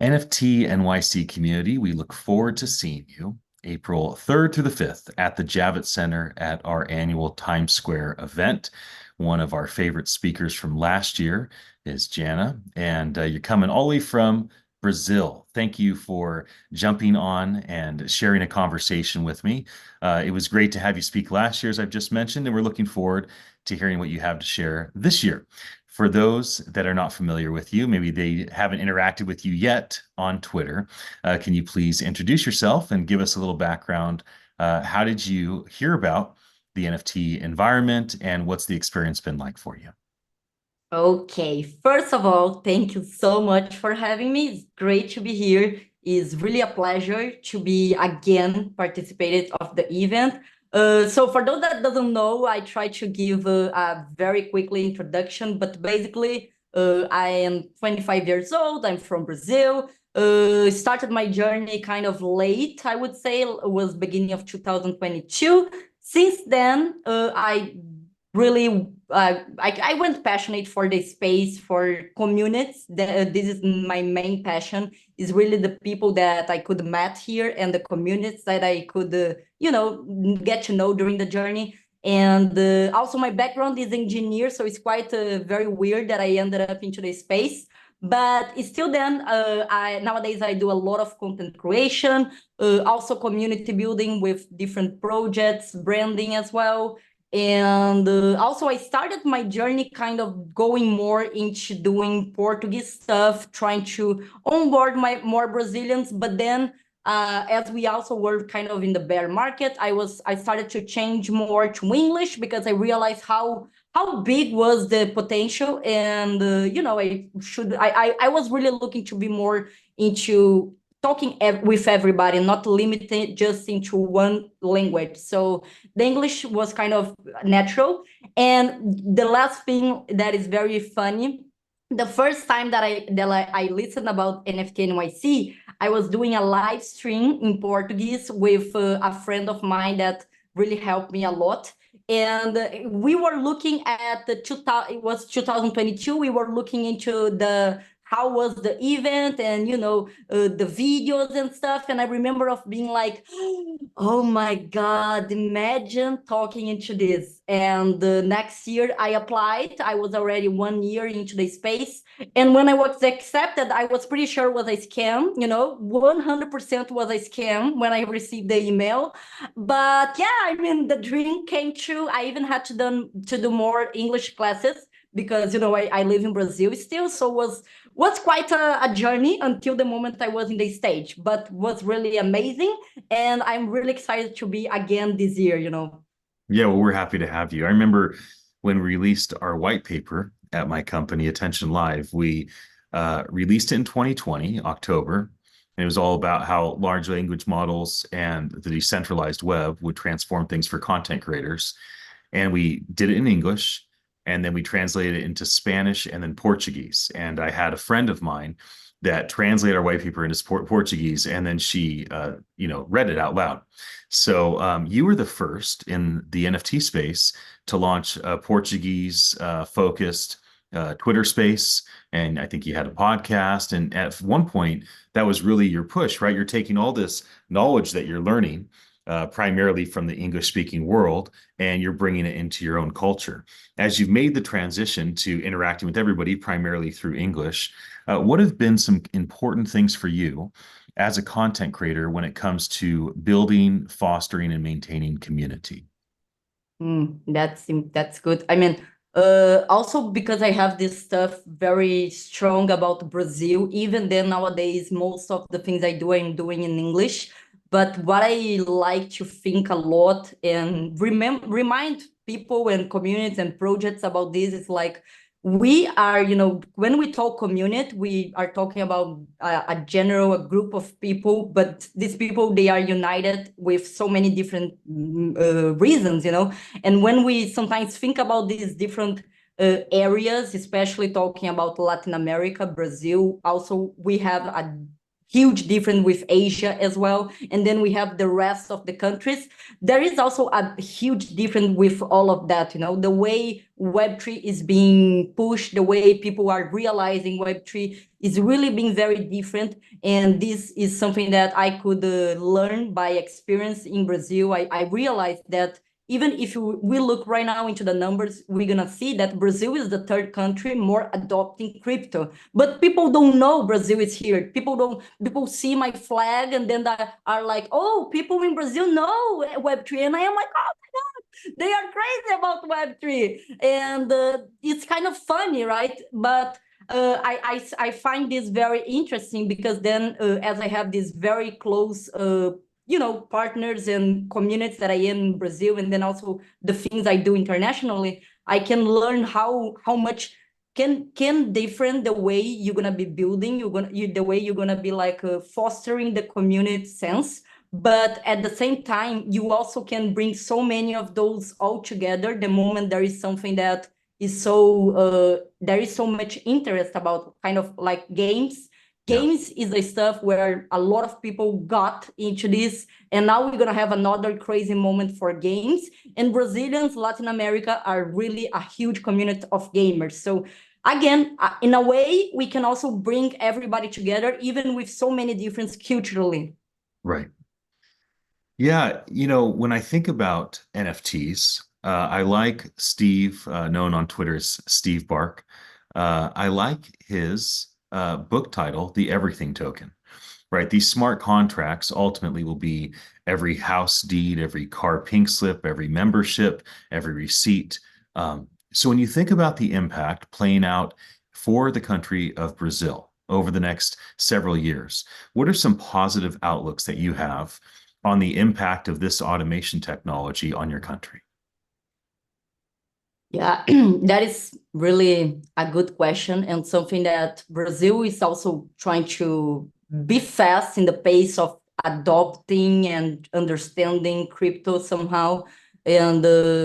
NFT NYC community, we look forward to seeing you April 3rd through the 5th at the Javits Center at our annual Times Square event. One of our favorite speakers from last year is Jana, and you're coming all the way from Brazil. Thank you for jumping on and sharing a conversation with me. It was great to have you speak last year, as I've just mentioned, and we're looking forward to hearing what you have to share this year. For those that are not familiar with you, maybe they haven't interacted with you yet on Twitter, can you please introduce yourself and give us a little background? How did you hear about the NFT environment and what's the experience been like for you? Okay, first of all, thank you so much for having me. It's great to be here. It's really a pleasure to be again participated of the event. So for those that doesn't know, I try to give a very quickly introduction, but basically I am 25 years old. I'm from Brazil. Started my journey kind of late, I would say. It was beginning of 2022. Since then, I really I went passionate for the space for communities. This is my main passion, is really the people that I could meet here and the communities that I could get to know during the journey. And also my background is engineer, so it's quite very weird that I ended up into the space. But still then, nowadays I do a lot of content creation, also community building with different projects, branding as well. And also I started my journey kind of going more into doing Portuguese stuff, trying to onboard more Brazilians. But then as we also were kind of in the bear market, I started to change more to English because I realized how big was the potential. And I was really looking to be more into talking with everybody, not limited just into one language. So the English was kind of natural. And the last thing that is very funny, the first time that I listened about NFT NYC, I was doing a live stream in Portuguese with a friend of mine that really helped me a lot. And we were looking at it was 2022. We were looking into the how was the event and the videos and stuff. And I remember of being like, oh my God, imagine talking into this. And the next year I applied. I was already 1 year into the space. And when I was accepted, I was pretty sure it was a scam, 100% was a scam when I received the email. But yeah, I mean, the dream came true. I even had to do more English classes because, I live in Brazil still. So was quite a journey until the moment I was in the stage, but was really amazing. And I'm really excited to be again this year. Yeah, well, we're happy to have you. I remember when we released our white paper at my company, TTN.LIVE, we released it in 2020, October, and it was all about how large language models and the decentralized web would transform things for content creators. And we did it in English, and then we translated it into Spanish and then Portuguese. And I had a friend of mine that translated our white paper into Portuguese, and then she, read it out loud. So you were the first in the NFT space to launch a Portuguese focused Twitter space. And I think you had a podcast. And at one point, that was really your push, right? You're taking all this knowledge that you're learning primarily from the English speaking world, and you're bringing it into your own culture. As you've made the transition to interacting with everybody primarily through English, what have been some important things for you as a content creator when it comes to building, fostering, and maintaining community? That's good. I mean, also because I have this stuff very strong about Brazil, even then nowadays, most of the things I do, I'm doing in English. But what I like to think a lot and remind people and communities and projects about this is like, we are, when we talk community, we are talking about a general a group of people, but these people, they are united with so many different reasons. And when we sometimes think about these different areas, especially talking about Latin America, Brazil, also we have a huge difference with Asia as well. And then we have the rest of the countries. There is also a huge difference with all of that, the way Web3 is being pushed, the way people are realizing Web3 is really being very different. And this is something that I could learn by experience in Brazil. I realized that even if we look right now into the numbers, we're going to see that Brazil is the third country more adopting crypto. But people don't know Brazil is here. People see my flag and then they are like, oh, people in Brazil know Web3. And I am like, oh my God, they are crazy about Web3. And it's kind of funny, right? But I find this very interesting because then as I have this very close partners and communities that I am in Brazil, and then also the things I do internationally, I can learn how much can different the way you're gonna be building, the way you're gonna be like fostering the community sense. But at the same time, you also can bring so many of those all together the moment there is something that is there is so much interest about kind of like games. Yeah. Games is the stuff where a lot of people got into this, and now we're gonna have another crazy moment for games. And Brazilians, Latin America are really a huge community of gamers. So again, in a way, we can also bring everybody together, even with so many differences culturally. Right. Yeah, when I think about NFTs, I like Steve, known on Twitter as Steve Bark. I like his book title, The Everything Token, right? These smart contracts ultimately will be every house deed, every car pink slip, every membership, every receipt. So when you think about the impact playing out for the country of Brazil over the next several years, what are some positive outlooks that you have on the impact of this automation technology on your country? Yeah, that is really a good question, and something that Brazil is also trying to be fast in the pace of adopting and understanding crypto somehow, and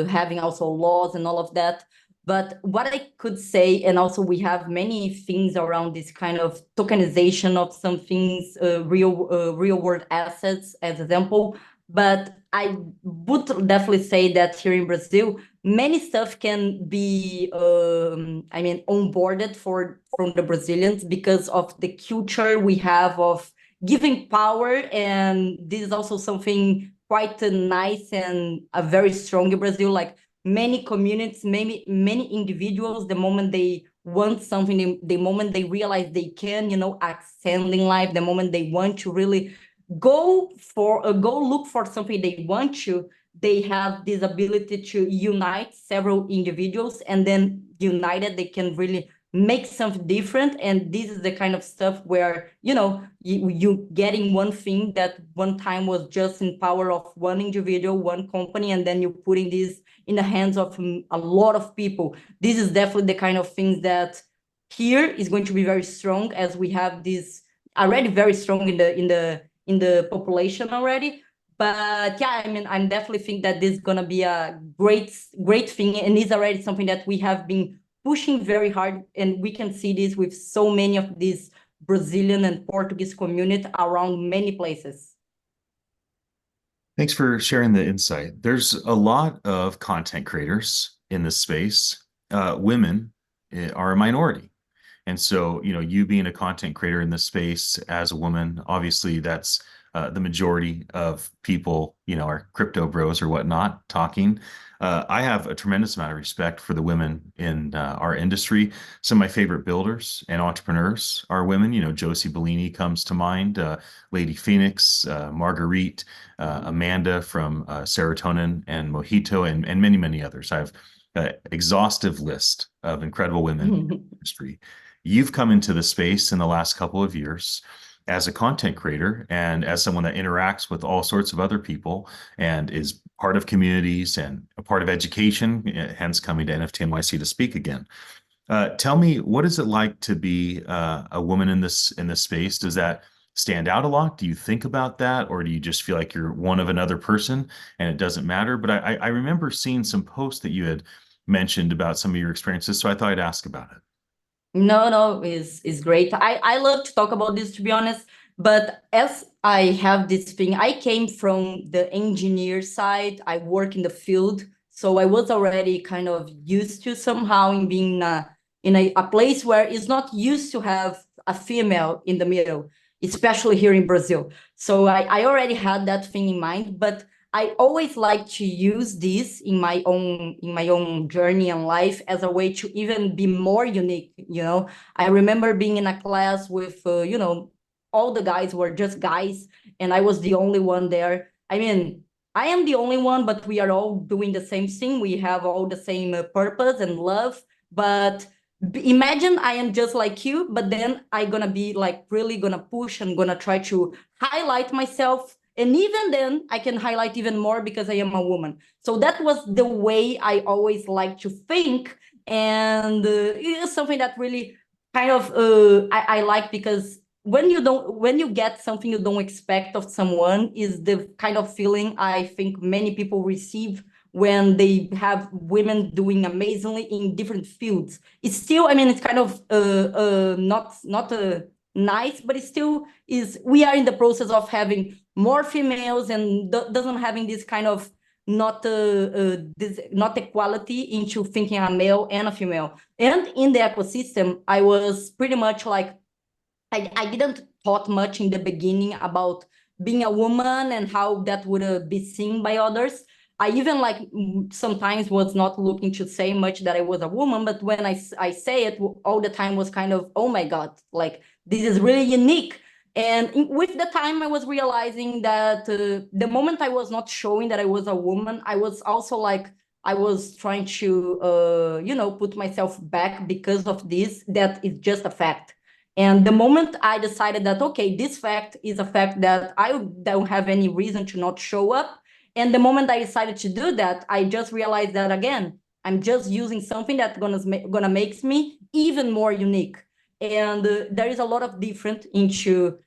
having also laws and all of that. But what I could say, and also we have many things around this kind of tokenization of some things, real world assets as example. But I would definitely say that here in Brazil, many stuff can be onboarded from the Brazilians because of the culture we have of giving power, and this is also something quite nice and a very strong in Brazil. Like many communities, many individuals, the moment they want something, the moment they realize they can ascend in life, the moment they want to really go look for something they want to, they have this ability to unite several individuals, and then united they can really make something different. And this is the kind of stuff where you getting one thing that one time was just in power of one individual, one company, and then you're putting this in the hands of a lot of people. This is definitely the kind of things that here is going to be very strong, as we have this already very strong in the population already. But yeah, I'm definitely think that this is gonna be a great thing, and is already something that we have been pushing very hard, and we can see this with so many of these Brazilian and Portuguese community around many places. Thanks for sharing the insight. There's a lot of content creators in this space. Women are a minority. And so, you being a content creator in this space as a woman, obviously that's the majority of people, are crypto bros or whatnot talking. I have a tremendous amount of respect for the women in our industry. Some of my favorite builders and entrepreneurs are women. Josie Bellini comes to mind, Lady Phoenix, Marguerite, Amanda from Serotonin and Mojito, and many, many others. I have an exhaustive list of incredible women in the industry. You've come into the space in the last couple of years as a content creator and as someone that interacts with all sorts of other people and is part of communities and a part of education, hence coming to NFT NYC to speak again. Tell me, what is it like to be a woman in this space? Does that stand out a lot? Do you think about that, or do you just feel like you're one of another person and it doesn't matter? But I remember seeing some posts that you had mentioned about some of your experiences, so I thought I'd ask about it. No, is great. I love to talk about this, to be honest, But as I have this thing, I came from the engineer side. I work in the field, so I was already kind of used to somehow in being in a place where it's not used to have a female in the middle, especially here in Brazil. So I already had that thing in mind, but I always like to use this in my own journey and life as a way to even be more unique. I remember being in a class with all the guys were just guys, and I was the only one there. I mean, I am the only one, but we are all doing the same thing. We have all the same purpose and love. But imagine I am just like you, but then I gonna be like really gonna push and gonna try to highlight myself. And even then, I can highlight even more because I am a woman. So that was the way I always like to think. And it is something that really kind of I like, because when you get something you don't expect of someone is the kind of feeling I think many people receive when they have women doing amazingly in different fields. It's still, I mean, it's kind of not nice, but it still is. We are in the process of having more females and doesn't having this kind of not equality into thinking a male and a female. And in the ecosystem, I was pretty much like I didn't thought much in the beginning about being a woman and how that would be seen by others. I even like sometimes was not looking to say much that I was a woman, but when I say it all the time was kind of, oh my God, like this is really unique. And with the time, I was realizing that the moment I was not showing that I was a woman, I was also like, I was trying to, put myself back because of this, that is just a fact. And the moment I decided that, okay, this fact is a fact that I don't have any reason to not show up. And the moment I decided to do that, I just realized that again, I'm just using something that's gonna makes me even more unique. And there is a lot of difference into,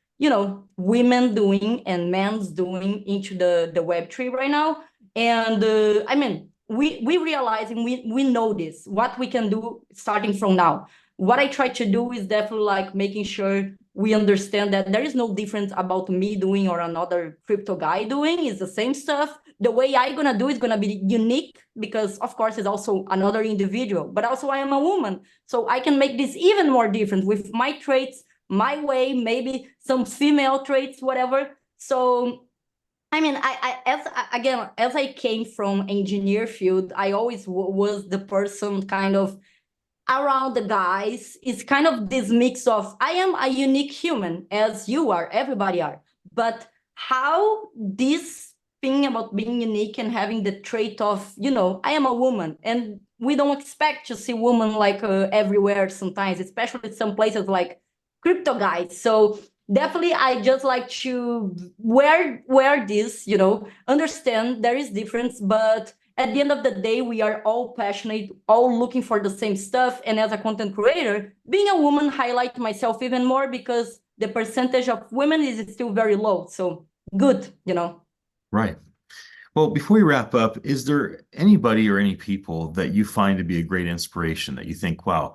women doing and men's doing into the Web3 right now. And I mean, we realizing we know this, what we can do starting from now. What I try to do is definitely like making sure we understand that there is no difference about me doing or another crypto guy doing. It's the same stuff. The way I gonna do is gonna be unique because of course it's also another individual, but also I am a woman. So I can make this even more different with my traits, my way, maybe some female traits, whatever. So I mean, as I came from engineer field, I always was the person kind of around the guys. Is kind of this mix of I am a unique human as you are, everybody are, but how this thing about being unique and having the trait of, I am a woman, and we don't expect to see women like everywhere sometimes, especially some places like crypto guys. So definitely I just like to wear this, understand there is difference, but at the end of the day, we are all passionate, all looking for the same stuff. And as a content creator, being a woman highlight myself even more because the percentage of women is still very low. So good. Right. Well, before we wrap up, is there anybody or any people that you find to be a great inspiration that you think, wow,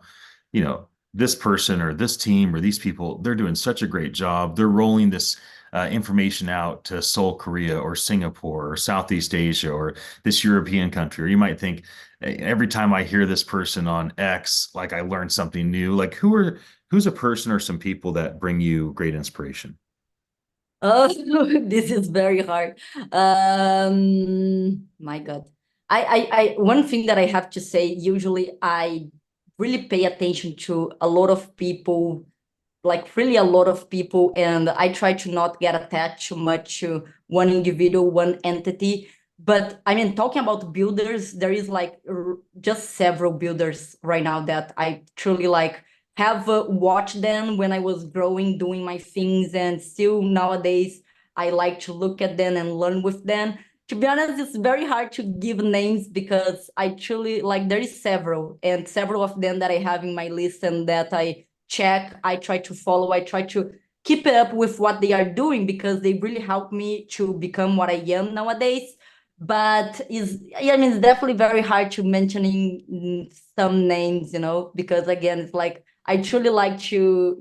this person or this team or these people, they're doing such a great job. They're rolling this information out to Seoul, Korea, or Singapore, or Southeast Asia, or this European country. Or you might think, every time I hear this person on X, like I learned something new. Like who's a person or some people that bring you great inspiration? Oh, this is very hard. My God. One thing that I have to say, usually I really pay attention to a lot of people, like really a lot of people, and I try to not get attached too much to one individual, one entity. But I mean, talking about builders, there is like just several builders right now that I truly like have watched them when I was growing, doing my things, and still nowadays I like to look at them and learn with them. To be honest, it's very hard to give names because I truly like there is several, and several of them that I have in my list and that I check, I try to follow, I try to keep it up with what they are doing because they really help me to become what I am nowadays. But I mean, it's definitely very hard to mentioning some names, because again, it's like I truly like to,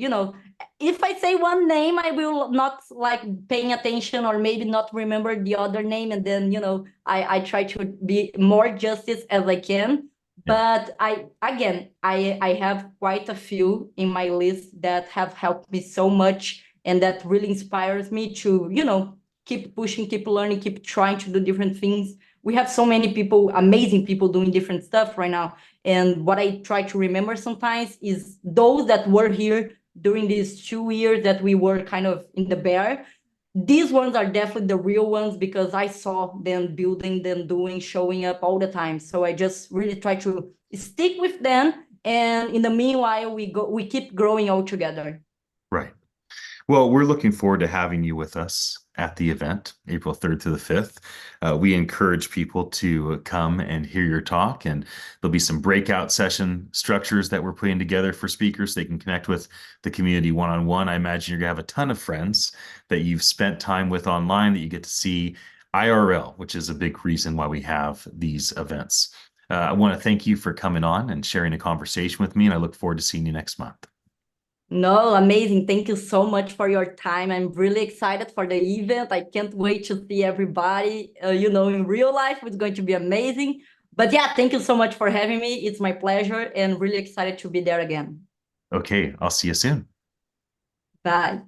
if I say one name, I will not like paying attention or maybe not remember the other name. And then, I try to be more justice as I can. Yeah. But I have quite a few in my list that have helped me so much and that really inspires me to, keep pushing, keep learning, keep trying to do different things. We have so many people, amazing people doing different stuff right now. And what I try to remember sometimes is those that were here during these 2 years that we were kind of in the bear. These ones are definitely the real ones because I saw them building, them doing, showing up all the time. So I just really try to stick with them. And in the meanwhile, we keep growing all together. Right. Well, we're looking forward to having you with us at the event, April 3rd to the 5th. We encourage people to come and hear your talk, and there'll be some breakout session structures that we're putting together for speakers. They can connect with the community one-on-one. I imagine you're going to have a ton of friends that you've spent time with online that you get to see IRL, which is a big reason why we have these events. I want to thank you for coming on and sharing a conversation with me, and I look forward to seeing you next month. No, amazing. Thank you so much for your time. I'm really excited for the event. I can't wait to see everybody, in real life. It's going to be amazing. But yeah, thank you so much for having me. It's my pleasure and really excited to be there again. Okay, I'll see you soon. Bye.